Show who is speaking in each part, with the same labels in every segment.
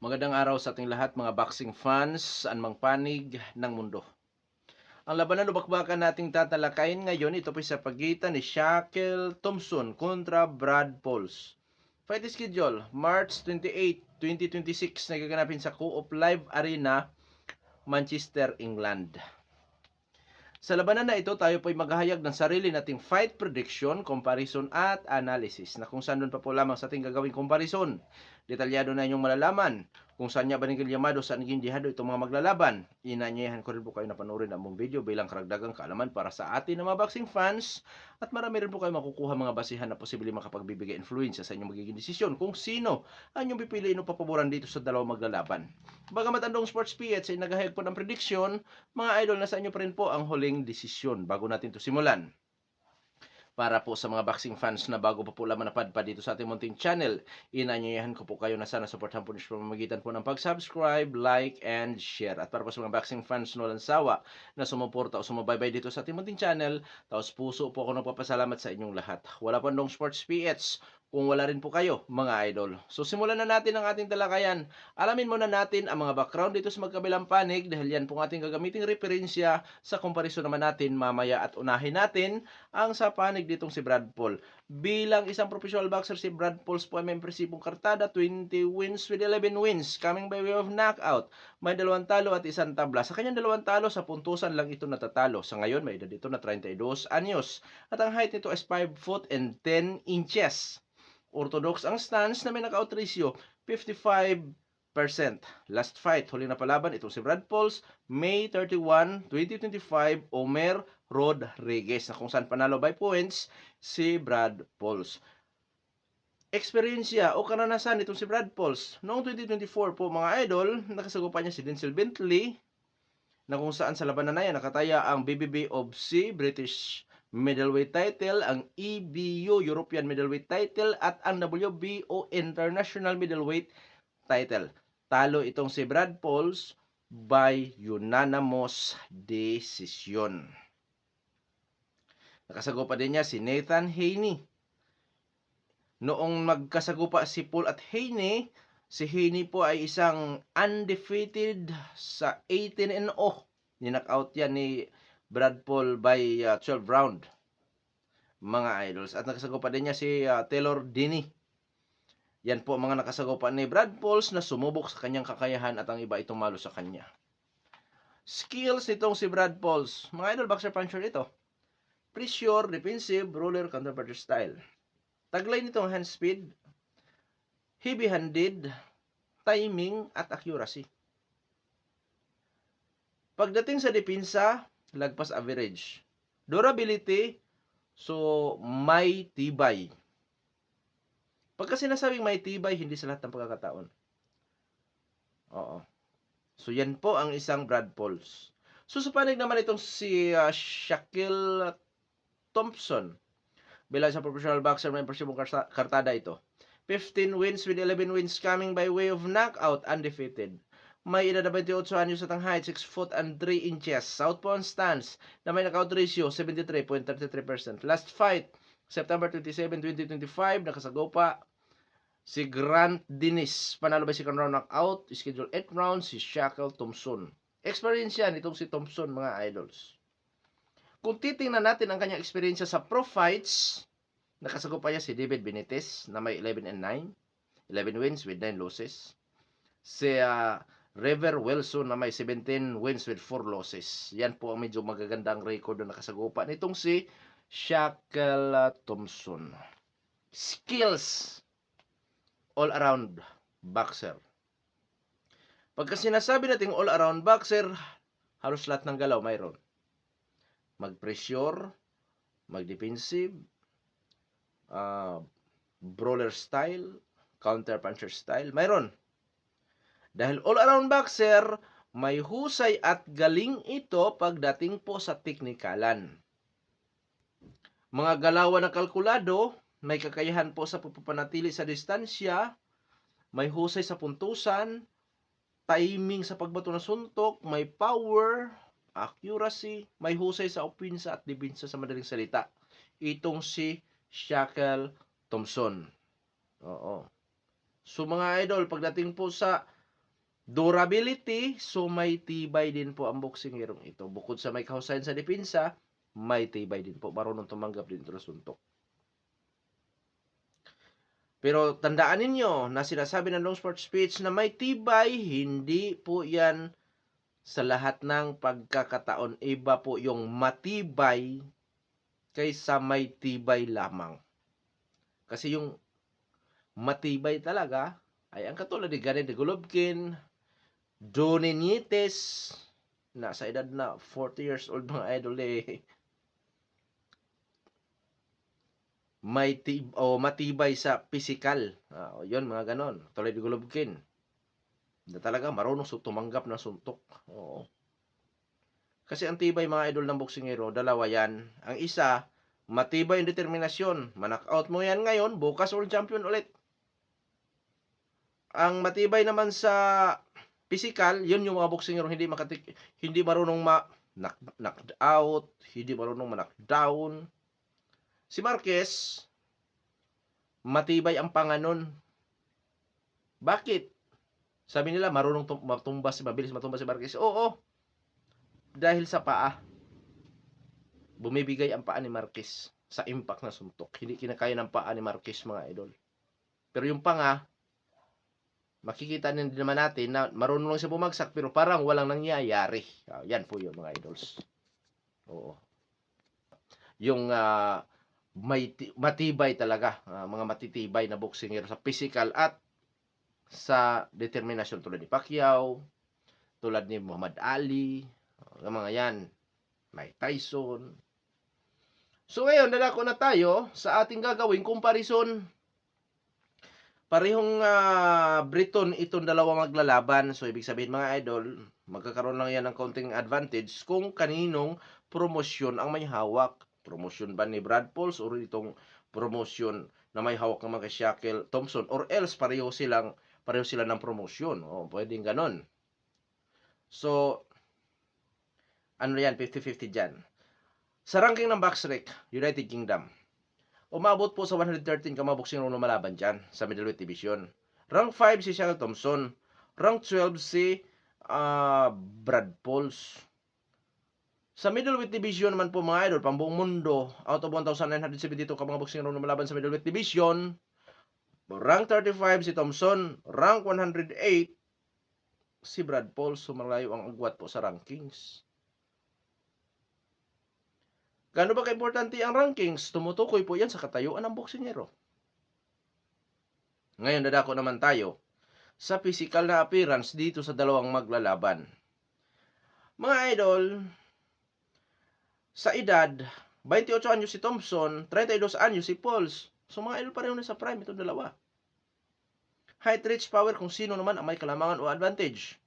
Speaker 1: Magandang araw sa ating lahat mga boxing fans, anumang panig ng mundo. Ang labanan o bakbakan nating tatalakayin ngayon, ito po sa pagitan ni Shackle Thompson kontra Brad Pauls. Fight schedule, March 28, 2026, nagaganapin sa Co-op Live Arena, Manchester, England. Sa labanan na ito, tayo po ay maghahayag ng sarili nating fight prediction, comparison at analysis na kung saan doon pa po lamang sa ating gagawing comparison. Detalyado na inyong malalaman kung saan niya ba naging yamado sa naging jihado itong mga maglalaban. Inanyayahan ko rin po kayo na panoorin ang mong video bilang karagdagang kaalaman para sa atin na mga boxing fans at marami rin po kayo makukuha mga basihan na posibleng makapagbibigay influensya sa inyong magiging desisyon kung sino ang inyong pipiliin o papaboran dito sa dalawang maglalaban. Bagamat andong Sports PH ay naghahayag po ng prediction, mga idol, nasa inyo pa rin po ang huling desisyon bago natin to simulan. Para po sa mga boxing fans na bago pa po lamang napadpad dito sa ating munting channel, inanyayahan ko po kayo na sana supportahan po niyo sa pamamagitan po ng pag-subscribe, like, and share. At para po sa mga boxing fans na walang sawa na sumuporta o sumubaybay dito sa ating munting channel, taos puso po ako nagpapasalamat sa inyong lahat. Wala pa ndong Sports PH kung wala rin po kayo, mga idol. So simulan na natin ang ating talakayan. Alamin muna natin ang mga background dito sa magkabilang panig dahil yan pong ating gagamiting referensya sa komparison naman natin mamaya at unahin natin ang sa panig ditong si Brad Paul. Bilang isang professional boxer, si Brad Paul po ay may impresibong kartada, 20 wins with 11 wins, coming by way of knockout. May 2 talo at 1 tabla. Sa kanyang 2 talo, sa puntusan lang ito natatalo. Sa ngayon, may edad ito na 32 anyos. At ang height nito is 5 foot and 10 inches. Orthodox ang stance na may knockout ratio, 55%. Last fight, huli na palaban, itong si Brad Pauls, May 31, 2025, Omer Rodriguez, na kung saan panalo by points si Brad Pauls. Eksperyensya o karanasan itong si Brad Pauls, noong 2024 po mga idol, nakasagupan niya si Denzel Bentley, na kung saan sa labanan na yan nakataya ang BBB of C, British middleweight title, ang EBU European middleweight title at ang WBO International middleweight title. Talo itong si Brad Pauls by unanimous decision. Nakasagupa din niya si Nathan Haney. Noong magkasagupa si Paul at Haney, si Haney po ay isang undefeated sa 18-0. Ninockout yan ni Brad Paul by 12 round, mga idols. At nakasagupa din niya si Taylor Dinney. Yan po mga nakasagupa ni Brad Pauls na sumubok sa kanyang kakayahan at ang iba itong malo sa kanya. Skills nitong si Brad Pauls, mga idol, boxer puncher ito. Pressure, defensive, roller, counter-puncher style. Taglay nitong hand speed, heavy-handed, timing, at accuracy. Pagdating sa depensa, lagpas average. Durability, so may tibay. Pagka sinasabing may tibay, hindi sa lahat ng pagkakataon. Oo. So yan po ang isang Brad Pauls. So sa panig naman itong si Shackle Thompson, bilang isang professional boxer, may impresibong kartada ito. 15 wins with 11 wins coming by way of knockout, undefeated. May edad na 28 anyos at ang height 6 foot and 3 inches. Southpaw stance na may knockout ratio 73.33%. Last fight, September 27, 2025, nakasagupa si Grant Dennis. Panalo by second round knockout. Schedule 8 rounds si Shackle Thompson. Experience yan itong si Thompson, mga idols. Kung titingnan natin ang kanyang experience sa pro fights, nakasagupa niya si David Benitez na may 11-9, 11 wins with 9 losses. Si River Wilson na may 17 wins with 4 losses. Yan po ang medyo magagandang record na nakasagupa nitong si Shackle Thompson. Skills, all-around boxer. Pagka sinasabi natin all-around boxer, halos lahat ng galaw mayroon. Mag-pressure, mag-defensive, brawler style, counter-puncher style, mayroon. Dahil all-around boxer, may husay at galing ito pagdating po sa teknikalan. Mga galawan na kalkulado, may kakayahan po sa pagpapanatili sa distansya, may husay sa puntusan, timing sa pagbato ng suntok, may power, accuracy, may husay sa opensa at depensa sa madaling salita. Itong si Shackle Thompson. Oo. So mga idol, pagdating po sa Durability, so may tibay din po ang boksingerong ito. Bukod sa may kahusayan sa depensa, may tibay din po. Marunong tumanggap din ito ng suntok. Pero tandaan ninyo na sinasabi ng long sport speech na may tibay, hindi po yan sa lahat ng pagkakataon. Iba po yung matibay kaysa may tibay lamang. Kasi yung matibay talaga ay ang katulad ni Gary de Golovkin, Donnie Nietes, na sa edad na 40 years old mga idol matibay sa physical. Yun, mga ganon. Tulad ni Golovkin. Na talaga marunong tumanggap ng suntok. Oo. Kasi ang tibay mga idol ng boksingero, dalawa yan. Ang isa, matibay yung determinasyon. Manakaut mo yan ngayon, bukas world champion ulit. Ang matibay naman sa physical, yun yung mga boksingero hindi marunong knock out, hindi marunong ma-knockdown. Si Marquez, matibay ang panganon. Bakit? Sabi nila, marunong mabilis matumba si Marquez. Oo, dahil sa paa. Bumibigay ang paa ni Marquez sa impact na suntok. Hindi kinakaya ng paa ni Marquez, mga idol. Pero yung panga, makikita din naman natin na marunong lang siya bumagsak pero parang walang nangyayari. Yan po yun, mga idols. Oo. Yung matibay talaga, mga matitibay na boksingero sa physical at sa determinasyon, tulad ni Pacquiao, tulad ni Muhammad Ali, mga yan, Mike Tyson. So ngayon, dadako na tayo sa ating gagawing comparison. Parehong Briton itong dalawa maglalaban. So ibig sabihin mga idol, magkakaroon lang yan ng konting advantage kung kaninong promosyon ang may hawak. Promosyon ba ni Brad Pauls o itong promosyon na may hawak naman kay Shackle Thompson, or else pareho sila ng promosyon. Pwedeng ganon. So ano yan, 50-50 dyan. Sa ranking ng BoxRec, United Kingdom, umabot po sa 113 ka mga boksingero lumalaban dyan sa middleweight division. Rank 5 si Shackle Thompson. Rank 12 si Brad Pauls. Sa middleweight division naman po mga idol, pambuong mundo, out of 1,972 ka mga boksingero lumalaban sa middleweight division, rank 35 si Thompson, rank 108 si Brad Pauls. Sumalayo ang agwat po sa rankings. Gaano ba ka-importante ang rankings? Tumutukoy po yan sa katayuan ng boksingero. Ngayon, dadako naman tayo sa physical na appearance dito sa dalawang maglalaban. Mga idol, sa edad, 28 anyos si Thompson, 32 anyos si Pauls. So mga idol, pareho na sa prime itong dalawa. Height, reach, power, kung sino naman ang may kalamangan o advantage.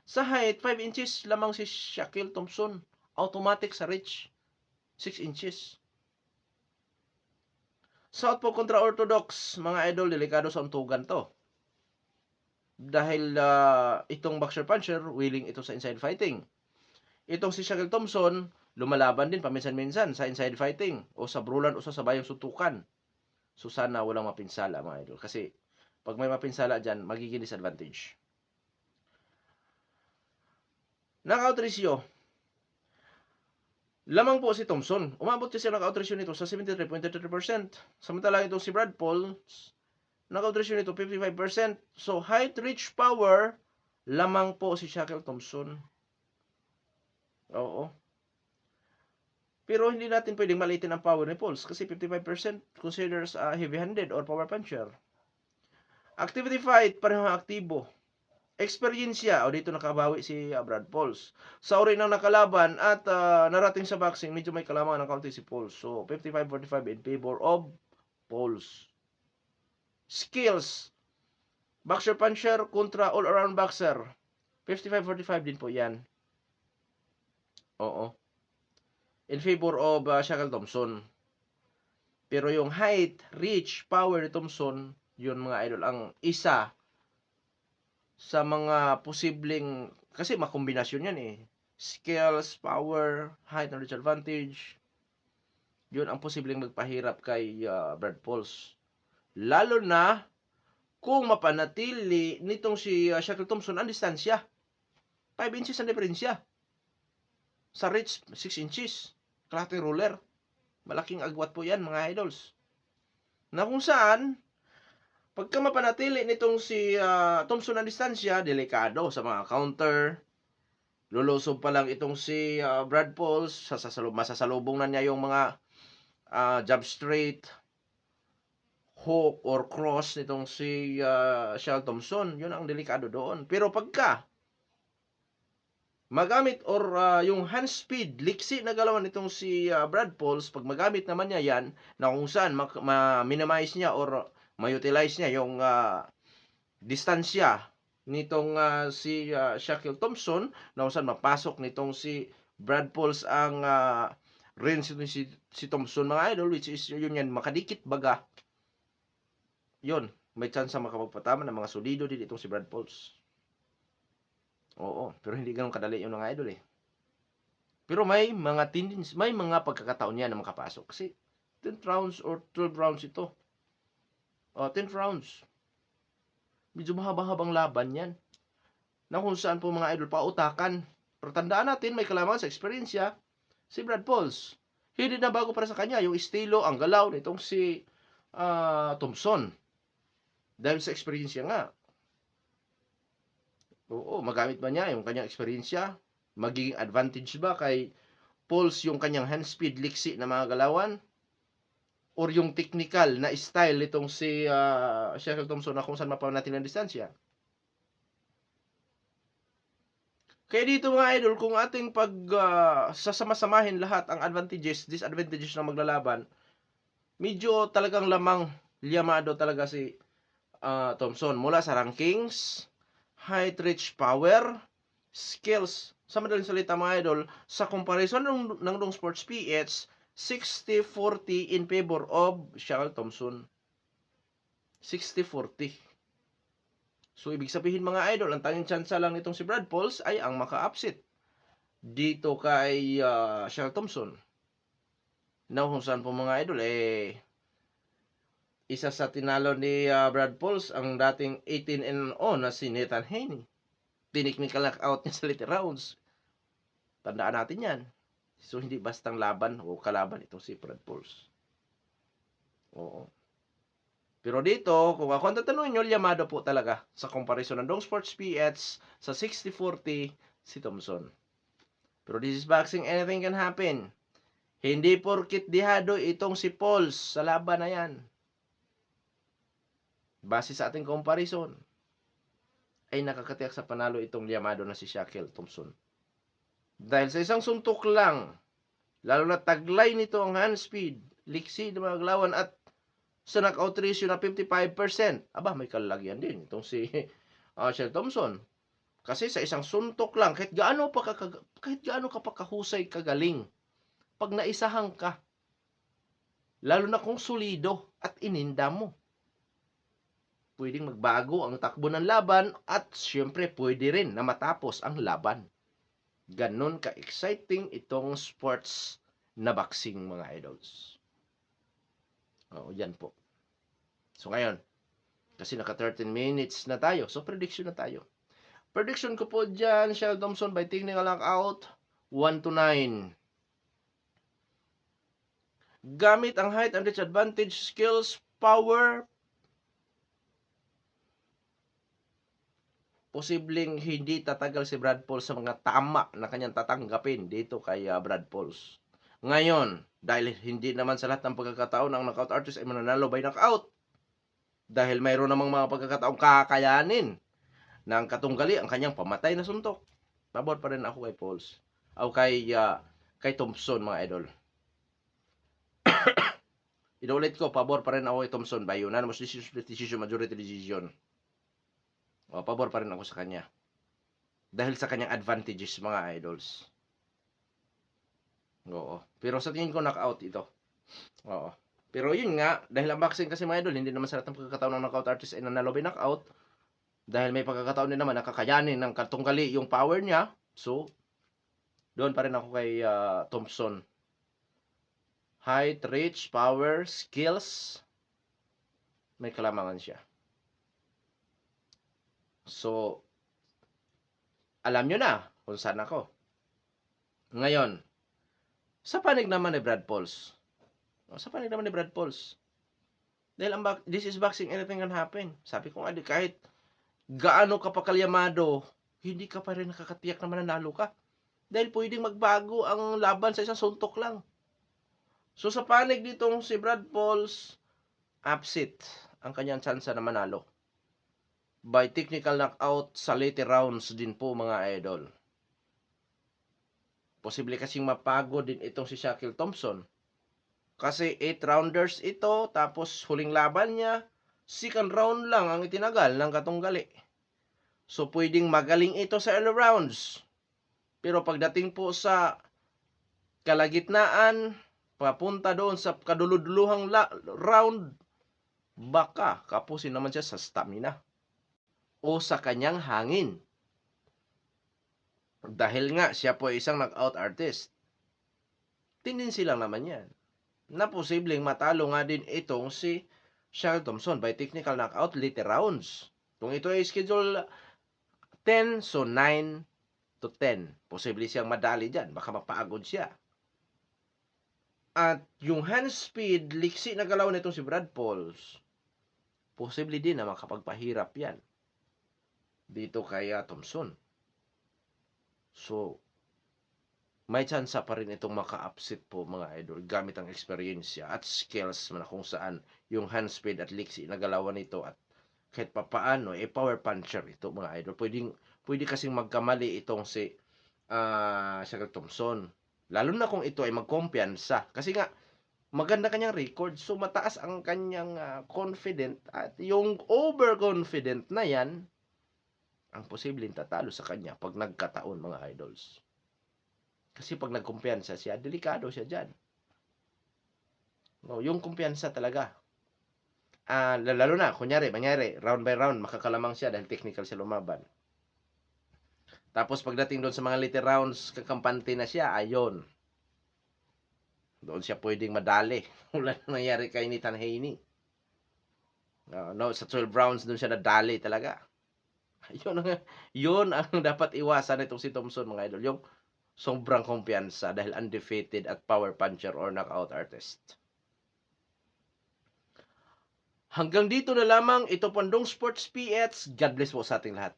Speaker 1: Sa height, 5 inches lamang si Shackle Thompson. Automatic sa reach, 6 inches. Southpaw kontra orthodox, mga idol, delikado sa untugan to. Dahil itong boxer puncher, willing ito sa inside fighting. Itong si Shackle Thompson, lumalaban din paminsan-minsan sa inside fighting o sa brulan o sa sabayang suntukan. So sana walang mapinsala mga idol. Kasi pag may mapinsala dyan, magiging disadvantage. Knockout ratio. Lamang po si Thompson. Umabot kasi knockout ratio nito sa 73.33%. Samantalang itong si Brad Pauls, knockout ratio nito 55%. So height, reach, power, lamang po si Shackle Thompson. Oo. Pero hindi natin pwedeng malitin ang power ni Pauls kasi 55% considers heavy-handed or power puncher. Activity fight, parehong aktibo. Eksperyensya, o dito nakabawi si Brad Pauls. Sa uri ng nakalaban at narating sa boxing, medyo may kalamangan ng kaunti si Pauls. So 55-45 in favor of Pauls. Skills, boxer puncher kontra all-around boxer. 55-45 din po yan. Oo. In favor of Shackle Thompson. Pero yung height, reach, power ni Thompson, yun mga idol, ang isa sa mga posibleng, kasi makombinasyon yan skills, power, height, and reach advantage. Yun ang posibleng magpahirap kay Brad Pauls. Lalo na kung mapanatili nitong si Shackle Thompson ang distansya. 5 inches ang diferensya. Sa reach, 6 inches. Kalahating ruler. Malaking agwat po yan, mga idols. Na kung saan, pagka mapanatili nitong si Thompson ang distansya, delikado sa mga counter. Lulusob pa lang itong si Brad Pauls, masasalubong na niya yung mga jab straight, hook or cross nitong si Shackle Thompson. Yun ang delikado doon. Pero pagka magamit or yung hand speed, liksi na galawan nitong si Brad Pauls, pag magamit naman niya yan, na kung saan ma-minimize niya or ma-utilize niya yung distansya nitong si Shackle Thompson, na kung saan mapasok nitong si Brad Pauls ang range nitong si Thompson, mga idol, which is yun yan, makadikit baga, yun, may chance makapagpatama ng mga solido din itong si Brad Pauls. Oo, pero hindi ganoon kadali yung mga idol eh. Pero may mga tendency, may mga pagkakataon niya na makapasok. Kasi 10 rounds or 12 rounds ito. 10 rounds. Medyo mahaba-habang laban yan. Na kung saan po mga idol, pautakan. Pero tandaan natin, may kalaman sa eksperyensya, si Brad Pauls. Hindi na bago para sa kanya, yung estilo, ang galaw nitong si Thompson. Dahil sa eksperyensya nga. Oo, magamit ba niya yung kanyang eksperyensya? Magiging advantage ba kay Pauls yung kanyang hand speed, liksi na mga galawan? Or yung technical na style nitong si Shackle Thompson na kung saan mapanatili ang distansya? Kaya dito mga idol, kung ating sasama-samahin lahat ang advantages, disadvantages ng maglalaban, medyo talagang liyamado talaga si Thompson. Mula sa rankings, height, reach, power, skills. Sa madaling salita mga idol, sa comparison ng Dong Sports PH, 60-40 in favor of Shackle Thompson. 60-40. So, ibig sabihin mga idol, ang tanging chance lang nitong si Brad Pauls ay ang maka-upset dito kay Shackle Thompson. Now, kung saan po mga idol, isa sa tinalo ni Brad Pauls ang dating 18-0 na si Nathan Haney. Technical knockout niya sa later rounds. Tandaan natin yan. So, hindi bastang laban o kalaban itong si Brad Pauls. Oo. Pero dito, kung ako ang tatanungin nyo, yamado po talaga sa comparison ng Dong Sports PH sa 60-40 si Thompson. Pero this is boxing, anything can happen. Hindi porkit dihado itong si Pauls sa laban na yan. Base sa ating comparison, ay nakakatiyak sa panalo itong yamado na si Shackle Thompson. Dahil sa isang suntok lang, lalo na taglay nito ang hand speed, liksi ng mga galawan at sa knockout ratio na 55%. Aba, may kalagyan din itong si Shackle Thompson. Kasi sa isang suntok lang, kahit gaano ka pa kahusay kagaling, pag naisahan ka, lalo na kung solido at ininda mo, pwedeng magbago ang takbo ng laban at syempre pwede rin na matapos ang laban. Ganon ka-exciting itong sports na boxing, mga idols. Oo, yan po. So ngayon, kasi naka 13 minutes na tayo, so prediction na tayo. Prediction ko po dyan, Shackle Thompson by technical knockout, 1-9. Gamit ang height and reach advantage, skills, power, posibleng hindi tatagal si Brad Pauls sa mga tama na kanyang tatanggapin dito kay Brad Pauls. Ngayon, dahil hindi naman sa lahat ng pagkakataon ang knockout artist ay mananalo by knockout, dahil mayroon namang mga pagkakataong kakayanin ng katunggali ang kanyang pamatay na suntok, pabor pa rin ako kay Pauls o kay Thompson, mga idol. Inulit ko, pabor pa rin ako kay Thompson by unanimous decision, majority decision. O, pabor pa rin ako sa kanya. Dahil sa kanyang advantages, mga idols. Oo. Pero sa tingin ko, knockout ito. Oo. Pero yun nga, dahil ang boxing kasi mga idol, hindi naman sa lahat ng pagkakataon ng knockout artist ay nanalo by knockout. Dahil may pagkakataon din naman nakakayanin ng katunggali yung power niya. So, doon pa rin ako kay Thompson. Height, reach, power, skills, may kalamangan siya. So, alam nyo na kung saan ako. Ngayon, sa panig naman ni Brad Pauls. Sa panig naman ni Brad Pauls. Dahil this is boxing, anything can happen. Sabi ko nga, kahit gaano ka pa kalyamado, hindi ka pa rin nakakatiyak na mananalo ka. Dahil pwedeng magbago ang laban sa isang suntok lang. So sa panig ditong si Brad Pauls, upset ang kanyang tsansa na manalo. By technical knockout sa later rounds din po mga idol. Posible kasing mapago din itong si Shaquille Thompson. Kasi 8 rounders ito, tapos huling laban niya, second round lang ang itinagal ng katunggali. So pwedeng magaling ito sa early rounds. Pero pagdating po sa kalagitnaan, papunta doon sa kaduluduluhang round, baka kapusin naman siya sa stamina o sa kanyang hangin. Dahil nga siya po ay isang knockout artist. Tendency lang naman yan na posibleng matalo nga din itong si Shaquille Thompson by technical knockout later rounds. Kung ito ay schedule 10, so 9 to 10. Posible siyang madali dyan. Baka mapagod siya. At yung hand speed, liksi na galaw nitong si Brad Pauls, posible din na makapagpahirap yan dito kay Thompson. So, may chance pa rin itong maka-upset po mga idol gamit ang experience at skills na kung saan yung hand speed at liksi na galawan nito at kahit papaano power puncher ito mga idol. Pwede kasing magkamali itong si Shaquille Thompson. Lalo na kung ito ay magkumpiyansa. Kasi nga, maganda kanyang record. So, mataas ang kanyang confident. At yung overconfident na yan, ang posibleng tatalo sa kanya pag nagkataon mga idols. Kasi pag nagkumpiyansa siya, delikado siya dyan. No, yung kumpiyansa talaga. Lalo na, mangyari, round by round, makakalamang siya dahil technical siya lumaban. Tapos pagdating doon sa mga later rounds, kakampante na siya, ayon. Doon siya pwedeng madali. Wala na nangyari kay Nathan Haney. No, sa 12 rounds doon siya nadali talaga. Yun ang dapat iwasan itong si Thompson mga idol. Yung sobrang kumpiyansa dahil undefeated at power puncher or knockout artist. Hanggang dito na lamang ito Pandong Sports PH. God bless po sa ating lahat.